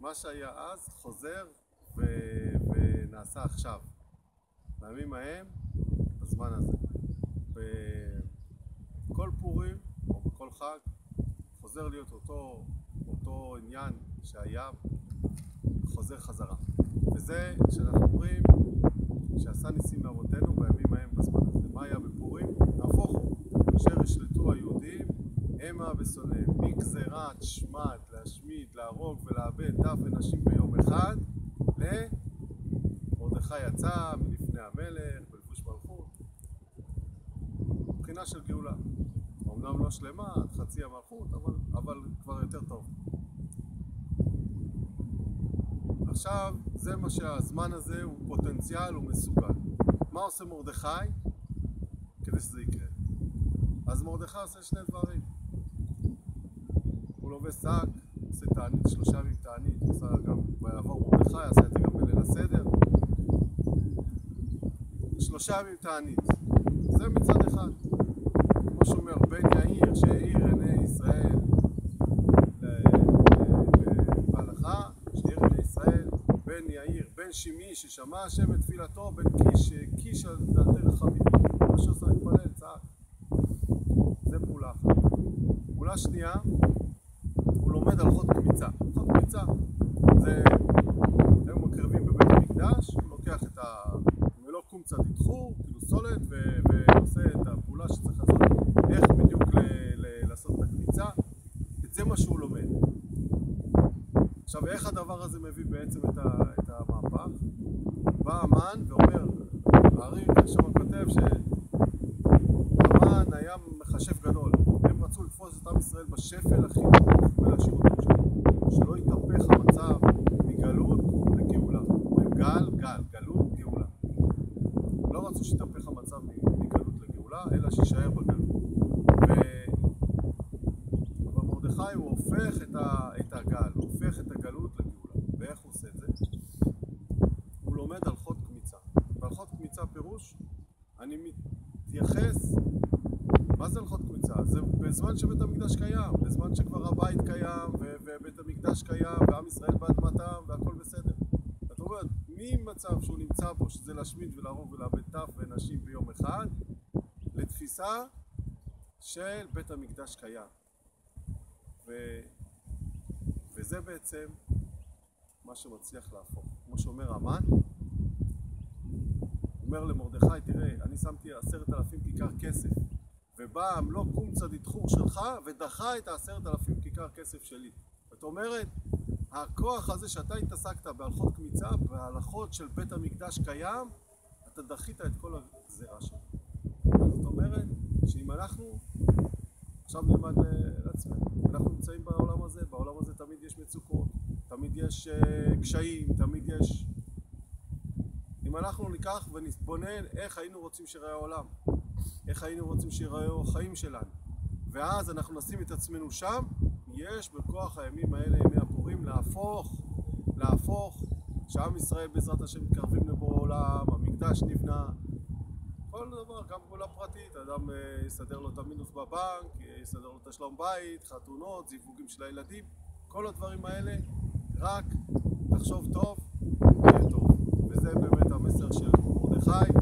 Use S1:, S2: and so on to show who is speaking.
S1: מה שהיה אז חוזר ונעשה עכשיו, בימים ההם, בזמן הזה. בכל פורים או בכל חג חוזר להיות אותו עניין שהיה, חוזר חזרה. וזה שאנחנו אומרים שעשה ניסים לאבותינו בימים ההם בזמן הזה. מה היה בפורים? נהפוך הוא, אשר ישלטו היהודים המה ושונאיהם, מגזירת שמד, להשמיד, להרוג ולאבד טף ונשים ביום אחד, למרדכי יצא מלפני המלך בלבוש מלכות, מבחינה של גאולה. אמנם לא שלמה, עד חצי המלכות, אבל כבר יותר טוב. עכשיו, זה מה שהזמן הזה הוא פוטנציאל, הוא מסוגל. מה עושה מרדכי כדי שזה יקרה? אז מרדכי עושה שני דברים. הוא לובש שק, עושה תענית, 3 ימים תענית, עושה גם בעבור מרדכי, עשה את זה גם בליל הסדר. 3 ימים תענית. זה מצד אחד. כמו שאומר, בן יאיר שהאיר עיני ישראל בהלכה, שהאיר עיני ישראל, בן יאיר, בן שמעי ששמע השם את תפילתו, בן קיש על דלתי רחמים. כמו שעושה להתפלל, צעק. זה פעולה אחת. פעולה שנייה, הוא לומד הלכות קמיצה. הלכות קמיצה זה, הם מקרבים בבית המקדש, הוא לוקח את מלוא קומצא דתחור, כאילו סולת, ועושה את הפעולה שצריך לעשות, איך בדיוק לעשות את הקמיצה. את זה מה שהוא לומד. עכשיו, איך הדבר הזה מביא בעצם את המהפך? בא המן ואומר, הארי שם כותב שהמן היה מחשב גדול. הם רצו לתפוס את עם ישראל בשפל הכי נמוך ולהשאיר אותם שם. שלא יתהפך המצב מגלות לגאולה. אומרים גלות, גאולה. לא רצו שיתהפך המצב מגלות לגאולה, אלא שישאר בגלות. ומרדכי הוא הופך את הגל, הוא הופך את הגלות לגאולה. ואיך הוא עושה את זה? הוא לומד הלכות קמיצה. והלכות קמיצה פירוש, אני מתייחס, מה זה הלכות קמיצה? זה בזמן שבית המקדש קיים, בזמן שכבר הבית קיים, ובית המקדש קיים, ועם ישראל באדמתם, והכל בסדר. זאת אומרת, ממצב שהוא נמצא בו, שזה להשמיד ולהרוג ולאבד טף ונשים ביום אחד, לתפיסה של בית המקדש קיים. וזה בעצם מה שמצליח להפוך. כמו שאומר המן, אומר למרדכי, תראה, אני שמתי 10,000 כיכר כסף, ובא מלוא קומצא דתחור שלך ודחה את 10,000 כיכר כסף שלי. זאת אומרת, הכוח הזה שאתה התעסקת בהלכות קמיצה, בהלכות של בית המקדש קיים, אתה דחית את כל הגזירה שלך. זאת אומרת, שאם אנחנו עכשיו נלמד לעצמנו, אנחנו נמצאים בעולם הזה תמיד יש מצוקות, תמיד יש קשיים, תמיד יש... אם אנחנו ניקח ונתבונן איך היינו רוצים שיראה העולם, איך היינו רוצים שיראו החיים שלנו, ואז אנחנו נשים את עצמנו שם, יש בכוח הימים האלה, ימי הפורים, להפוך, שעם ישראל בעזרת השם מתקרבים לבורא עולם, המקדש נבנה, כל דבר, גם פעולה פרטית, אדם יסדר לו את המינוס בבנק, יסדר לו את שלום בית, חתונות, זיווגים של הילדים, כל הדברים האלה, רק תחשוב טוב, וזה באמת המסר של מרדכי.